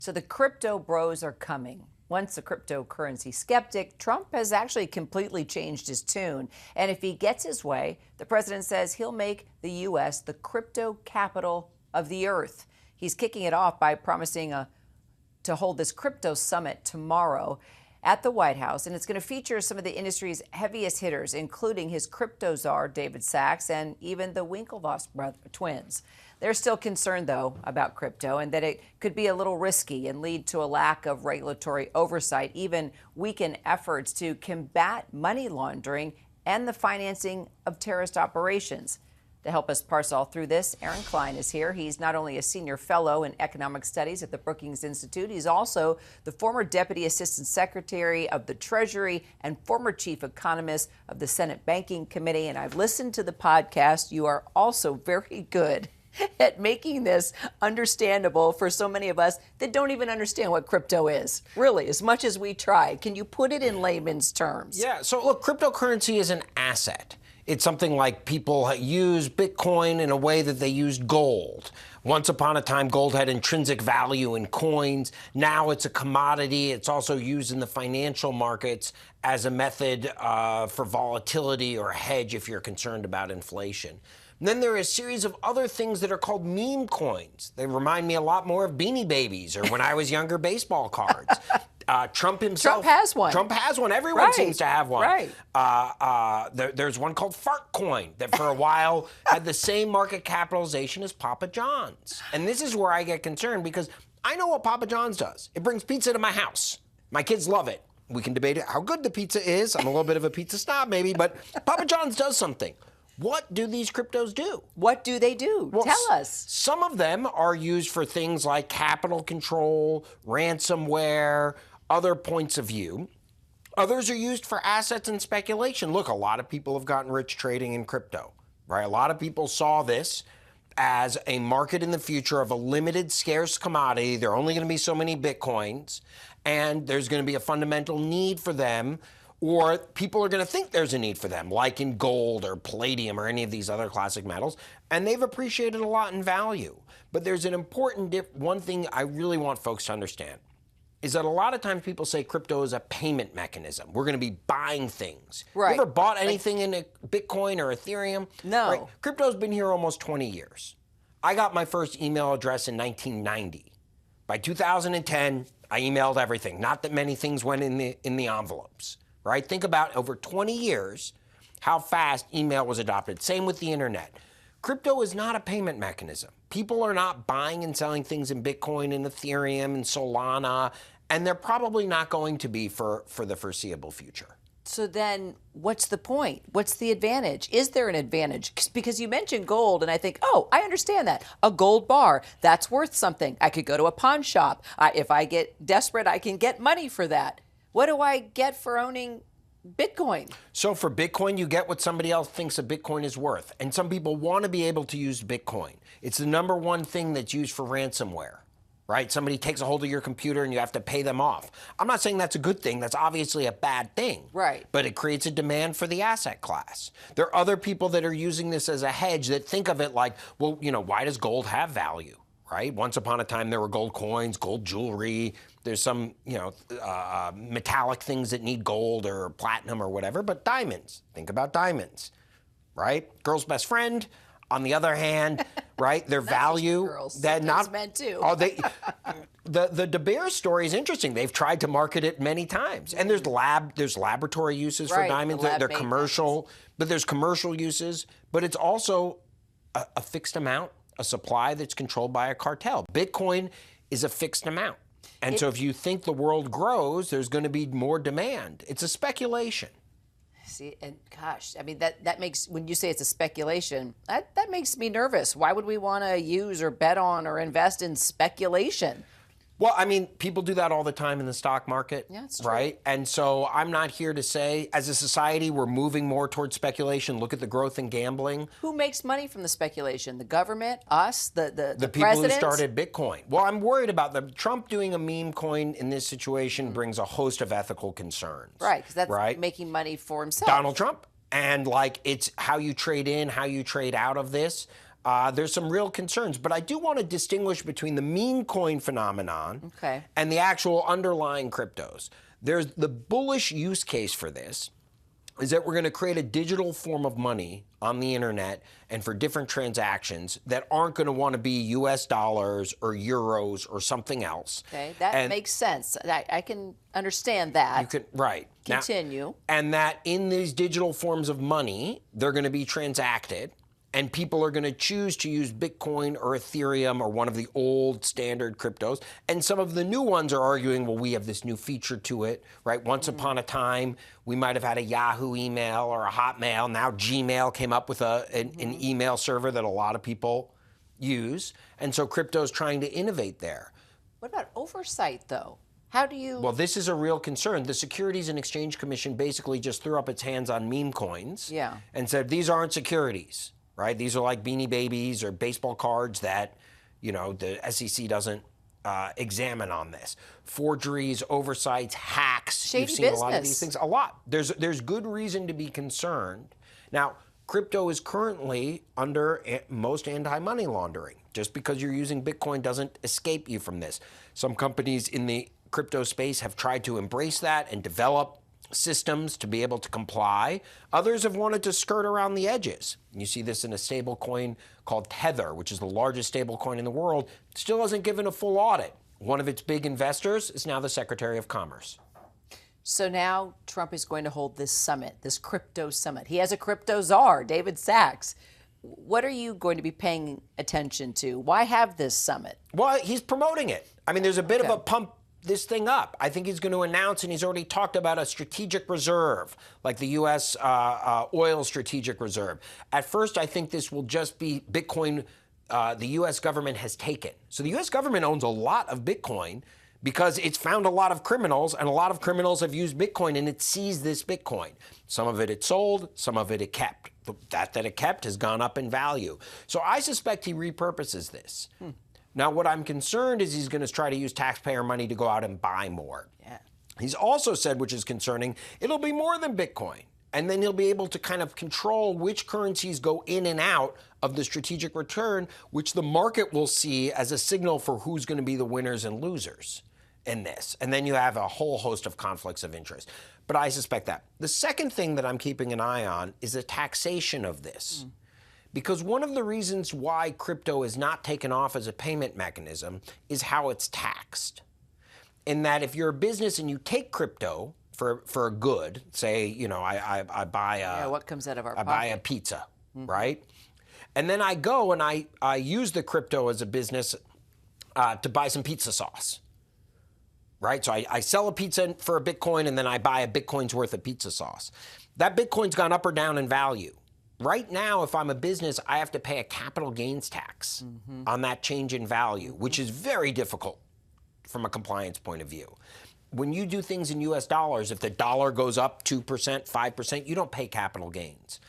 So the crypto bros are coming. Once a cryptocurrency skeptic, Trump has actually completely changed his tune. And if he gets his way, the president says he'll make the U.S. the crypto capital of the earth. He's kicking it off by promising to hold this crypto summit tomorrow at the White House. And it's going to feature some of the industry's heaviest hitters, including his crypto czar, David Sachs, and even the Winklevoss twins. They're still concerned, though, about crypto and that it could be a little risky and lead to a lack of regulatory oversight, even weaken efforts to combat money laundering and the financing of terrorist operations. To help us parse all through this, Aaron Klein is here. He's not only a senior fellow in economic studies at the Brookings Institute, he's also the former deputy assistant secretary of the Treasury and former chief economist of the Senate Banking Committee. And I've listened to the podcast. You are also very good at making this understandable for so many of us that don't even understand what crypto is, really, as much as we try. Can you put it in layman's terms? Yeah, so look, cryptocurrency is an asset. It's something like people use Bitcoin in a way that they used gold. Once upon a time, gold had intrinsic value in coins. Now it's a commodity. It's also used in the financial markets as a method for volatility or a hedge if you're concerned about inflation. And then there are a series of other things that are called meme coins. They remind me a lot more of Beanie Babies or when I was younger, baseball cards. Trump himself. Trump has one. Trump has one. Everyone seems to have one. Right. There's one called Fart Coin that for a while had the same market capitalization as Papa John's. And this is where I get concerned because I know what Papa John's does. It brings pizza to my house. My kids love it. We can debate how good the pizza is. I'm a little bit of a pizza snob maybe, but Papa John's does something. What do these cryptos do? What do they do? Well, tell us. Some of them are used for things like capital control, ransomware, other points of view. Others are used for assets and speculation. Look, a lot of people have gotten rich trading in crypto, right? A lot of people saw this as a market in the future of a limited, scarce commodity. There are only going to be so many Bitcoins, and there's going to be a fundamental need for them, or people are going to think there's a need for them, like in gold or palladium or any of these other classic metals, and they've appreciated a lot in value. But there's an important one thing I really want folks to understand is that a lot of times people say crypto is a payment mechanism. We're going to be buying things. Right. You ever bought anything in a Bitcoin or Ethereum? No. Right? Crypto's been here almost 20 years. I got my first email address in 1990. By 2010, I emailed everything. Not that many things went in the envelopes. Right? Think about over 20 years how fast email was adopted. Same with the internet. Crypto is not a payment mechanism. People are not buying and selling things in Bitcoin and Ethereum and Solana, and they're probably not going to be for the foreseeable future. So then what's the point? What's the advantage? Is there an advantage? Because you mentioned gold, and I think, oh, I understand that. A gold bar, that's worth something. I could go to a pawn shop. If I get desperate, I can get money for that. What do I get for owning Bitcoin? So for Bitcoin, you get what somebody else thinks a Bitcoin is worth. And some people want to be able to use Bitcoin. It's the number one thing that's used for ransomware, right? Somebody takes a hold of your computer and you have to pay them off. I'm not saying that's a good thing. That's obviously a bad thing. Right. But it creates a demand for the asset class. There are other people that are using this as a hedge that think of it like, well, why does gold have value? Right? Once upon a time, there were gold coins, gold jewelry. There's some, metallic things that need gold or platinum or whatever, but diamonds. Think about diamonds, right? Girl's best friend. On the other hand, right, their value. Girls. That not meant too. The De Beers story is interesting. They've tried to market it many times, and there's laboratory uses for diamonds. They're commercial, but there's commercial uses. But it's also a fixed amount. A supply that's controlled by a cartel. Bitcoin is a fixed amount. And so if you think the world grows, there's going to be more demand. It's a speculation. See, and gosh, I mean, that makes, when you say it's a speculation, that makes me nervous. Why would we want to use or bet on or invest in speculation? Well, I mean, people do that all the time in the stock market, yeah, that's true. Right? And so I'm not here to say, as a society, we're moving more towards speculation. Look at the growth in gambling. Who makes money from the speculation? The government? Us? The people who started Bitcoin. Well, I'm worried about Trump doing a meme coin in this situation brings a host of ethical concerns. Right, because that's making money for himself. Donald Trump. And it's how you trade in, how you trade out of this. there's some real concerns. But I do want to distinguish between the meme coin phenomenon and the actual underlying cryptos. There's the bullish use case for this is that we're going to create a digital form of money on the internet and for different transactions that aren't going to want to be US dollars or euros or something else. Okay, that makes sense. I can understand that. You can, right. Continue. Now, and that in these digital forms of money, they're going to be transacted. And people are going to choose to use Bitcoin or Ethereum or one of the old standard cryptos. And some of the new ones are arguing, well, we have this new feature to it, right? Once upon a time, we might have had a Yahoo email or a Hotmail. Now Gmail came up with an email server that a lot of people use. And so crypto is trying to innovate there. What about oversight, though? How do you... Well, this is a real concern. The Securities and Exchange Commission basically just threw up its hands on meme coins and said, these aren't securities. Right? These are like Beanie Babies or baseball cards that, you know, the SEC doesn't examine on this. Forgeries, oversights, hacks. Shady You've seen business. a lot of these things. A lot. There's good reason to be concerned. Now, crypto is currently under most anti-money laundering. Just because you're using Bitcoin doesn't escape you from this. Some companies in the crypto space have tried to embrace that and develop systems to be able to comply. Others have wanted to skirt around the edges. You see this in a stable coin called Tether, which is the largest stable coin in the world. Still hasn't given a full audit. One of its big investors is now the Secretary of Commerce. So now Trump is going to hold this summit, this crypto summit. He has a crypto czar, David Sachs. What are you going to be paying attention to? Why have this summit? Well, he's promoting it. I mean, there's a bit of a pump this thing up. I think he's going to announce, and he's already talked about a strategic reserve, like the U.S. Oil strategic reserve. At first, I think this will just be Bitcoin the U.S. government has taken. So the U.S. government owns a lot of Bitcoin because it's found a lot of criminals, and a lot of criminals have used Bitcoin, and it seized this Bitcoin. Some of it sold, some of it kept. That it kept has gone up in value. So I suspect he repurposes this. Now, what I'm concerned is he's going to try to use taxpayer money to go out and buy more. He's also said, which is concerning, it'll be more than Bitcoin. And then he'll be able to kind of control which currencies go in and out of the strategic return, which the market will see as a signal for who's going to be the winners and losers in this. And then you have a whole host of conflicts of interest. But I suspect that. The second thing that I'm keeping an eye on is the taxation of this. Because one of the reasons why crypto is not taken off as a payment mechanism is how it's taxed. In that if you're a business and you take crypto for a good, say, you know, I buy a... what comes out of our pocket? I buy a pizza, right? And then I go and I use the crypto as a business to buy some pizza sauce, right? So I sell a pizza for a Bitcoin and then I buy a Bitcoin's worth of pizza sauce. That Bitcoin's gone up or down in value. Right now, if I'm a business, I have to pay a capital gains tax on that change in value, which is very difficult from a compliance point of view. When you do things in US dollars, if the dollar goes up 2%, 5%, you don't pay capital gains.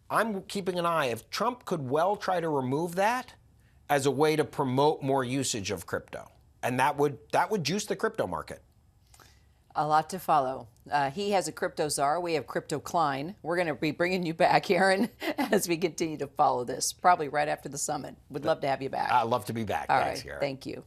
I'm keeping an eye. If Trump could well try to remove that as a way to promote more usage of crypto, and that would juice the crypto market. A lot to follow. He has a crypto czar. We have crypto Klein. We're going to be bringing you back, Aaron, as we continue to follow this, probably right after the summit. Would love to have you back. I'd love to be back. All Thanks, right. Garrett. Thank you.